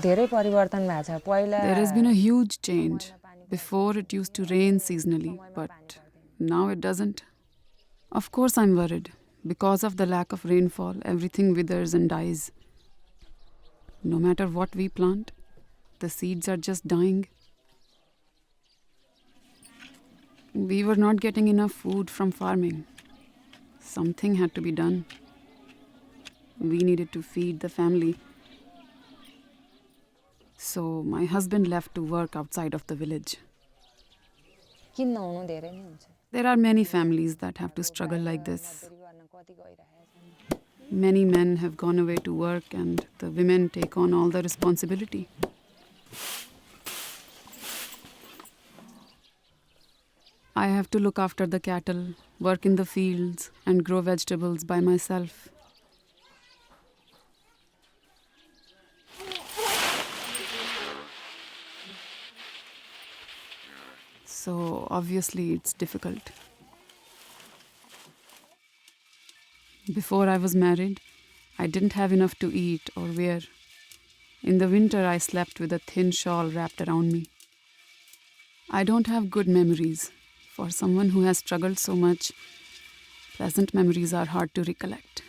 धेरै परिवर्तन भएको छ पहिला There has been a huge change. Before it used to rain seasonally, but now it doesn't. Of course I'm worried. Because of the lack of rainfall, everything withers and dies. No matter what we plant, the seeds are just dying. We were not getting enough food from farming. Something had to be done. We needed to feed the family. So my husband left to work outside of the village. किन्न हुनु धेरै नै हुन्छ There are many families that have to struggle like this. Many men have gone away to work and the women take on all the responsibility. I have to look after the cattle, work in the fields, and grow vegetables by myself. So obviously it's difficult. Before I was married, I didn't have enough to eat or wear. In the winter, I slept with a thin shawl wrapped around me. I don't have good memories. For someone who has struggled so much, pleasant memories are hard to recollect.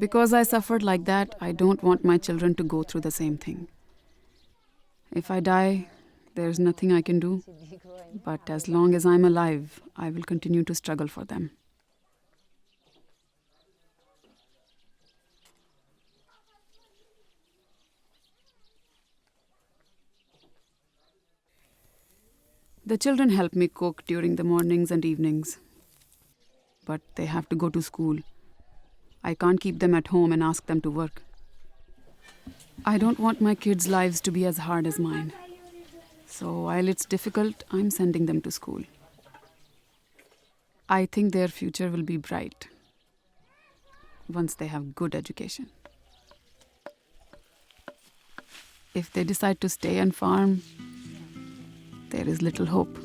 Because I suffered like that, I don't want my children to go through the same thing. If I die, there's nothing I can do. But as long as I'm alive, I will continue to struggle for them. The children help me cook during the mornings and evenings. But they have to go to school. I can't keep them at home and ask them to work. I don't want my kids' lives to be as hard as mine. So while it's difficult, I'm sending them to school. I think their future will be bright once they have good education. If they decide to stay and farm, there is little hope.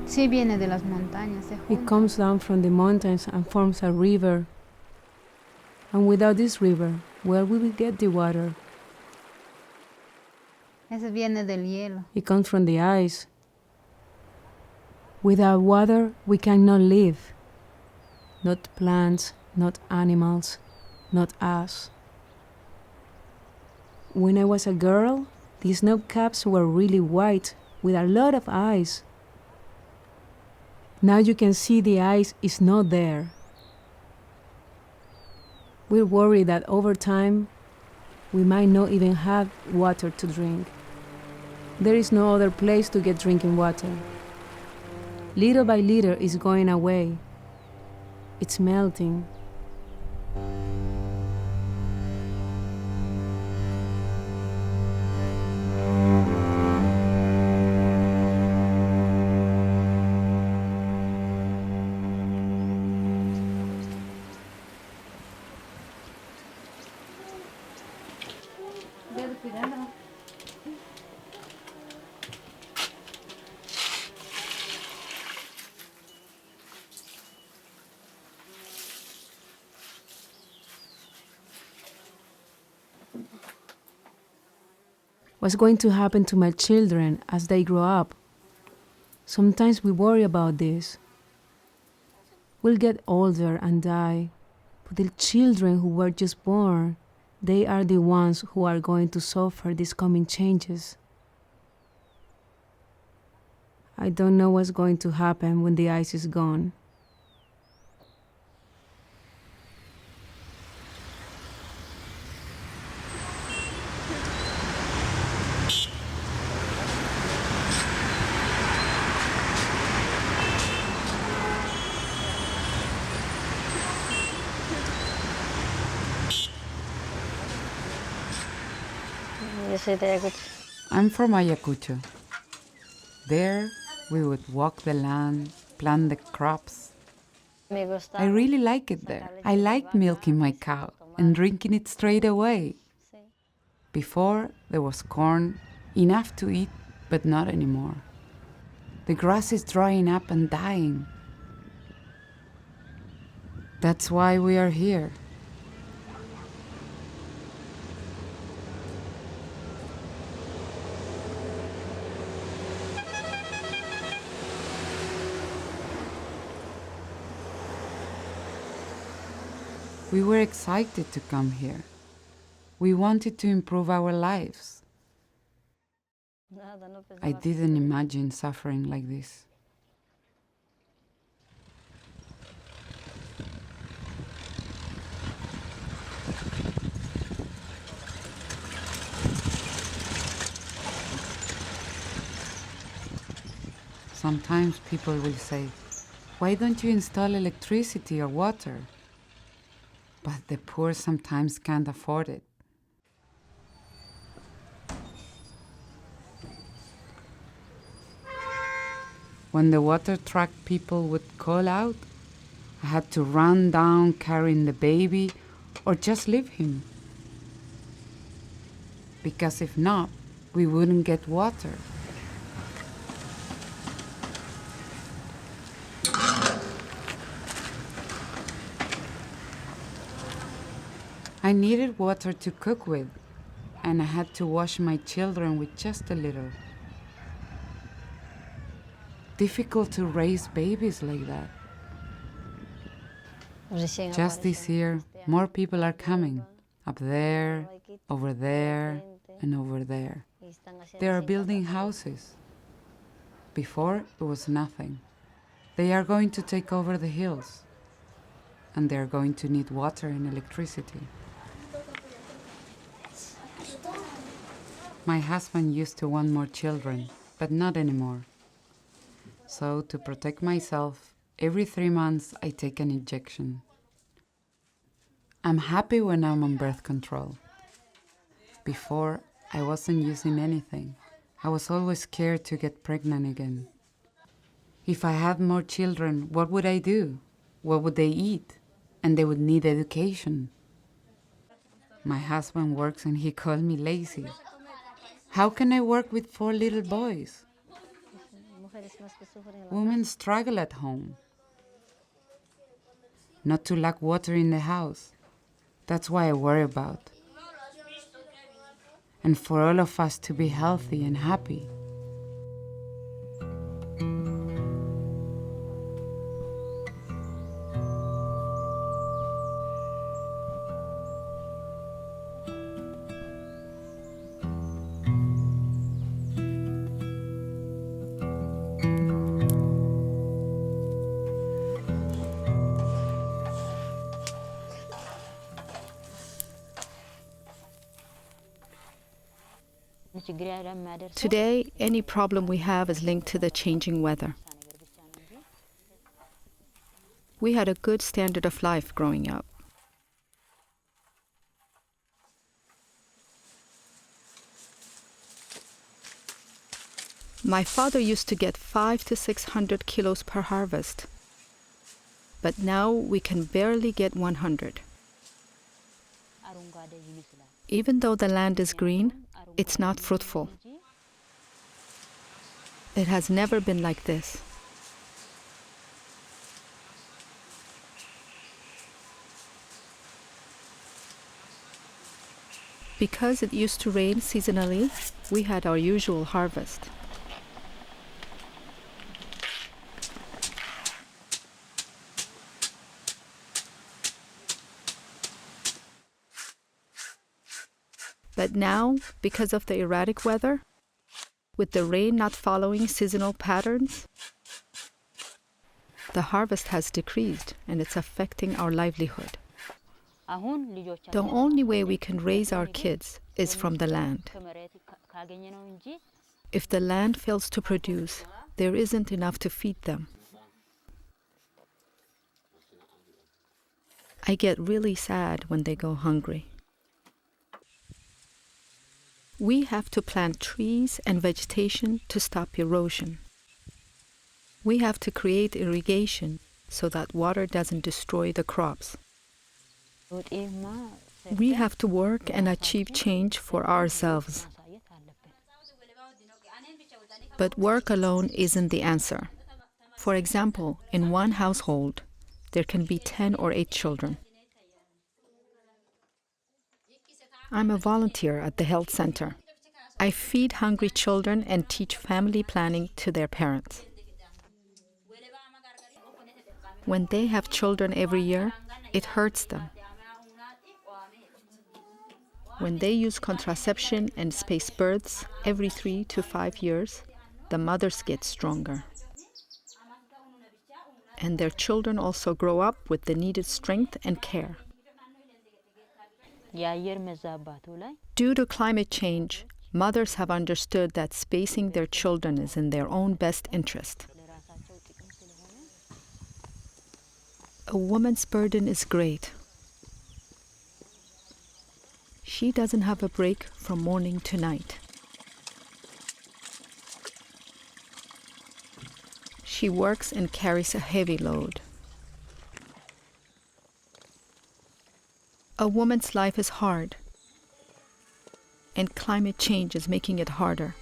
Sí, viene de las montañas. It comes down from the mountains and forms a river. And without this river, where will we get the water? Ese viene del hielo. It comes from the ice. Without water, we cannot live. Not plants, not animals, not us. When I was a girl, the snow caps were really white with a lot of ice. Now you can see the ice is not there. We're worried that over time, we might not even have water to drink. There is no other place to get drinking water. Little by little, it's going away. It's melting. What's going to happen to my children as they grow up? Sometimes we worry about this. We'll get older and die, but the children who were just born, they are the ones who are going to suffer these coming changes. I don't know what's going to happen when the ice is gone. I'm from Ayacucho. There, we would walk the land, plant the crops. I really like it there. I like milking my cow. and drinking it straight away. Before, there was corn, enough to eat, but not anymore. The grass is drying up and dying. That's why we are here. We were excited to come here. We wanted to improve our lives. I didn't imagine suffering like this. Sometimes people will say, "Why don't you install electricity or water?" But the poor sometimes can't afford it. When the water truck people would call out, I had to run down carrying the baby or just leave him. Because if not, we wouldn't get water. I needed water to cook with, and I had to wash my children with just a little. Difficult to raise babies like that. Just this year, more people are coming, up there, over there, and over there. They are building houses. Before, it was nothing. They are going to take over the hills, and they are going to need water and electricity. My husband used to want more children, but not anymore. So, to protect myself, every 3 months I take an injection. I'm happy when I'm on birth control. Before, I wasn't using anything. I was always scared to get pregnant again. If I had more children, what would I do? What would they eat? And they would need education. My husband works and he called me lazy. How can I work with 4 little boys? Women struggle at home. Not to lack water in the house. That's what I worry about. And for all of us to be healthy and happy. Today, any problem we have is linked to the changing weather. We had a good standard of life growing up. My father used to get 500 to 600 kilos per harvest, but now we can barely get 100. Even though the land is green, it's not fruitful. It has never been like this. Because it used to rain seasonally, we had our usual harvest. But now, because of the erratic weather, with the rain not following seasonal patterns, the harvest has decreased and it's affecting our livelihood. The only way we can raise our kids is from the land. If the land fails to produce, there isn't enough to feed them. I get really sad when they go hungry. We have to plant trees and vegetation to stop erosion. We have to create irrigation so that water doesn't destroy the crops. We have to work and achieve change for ourselves. But work alone isn't the answer. For example, in one household, there can be 10 or 8 children. I'm a volunteer at the health center. I feed hungry children and teach family planning to their parents. When they have children every year, it hurts them. When they use contraception and space births every 3 to 5 years, the mothers get stronger. And their children also grow up with the needed strength and care. Due to climate change, mothers have understood that spacing their children is in their own best interest. A woman's burden is great. She doesn't have a break from morning to night. She works and carries a heavy load. A woman's life is hard, and climate change is making it harder.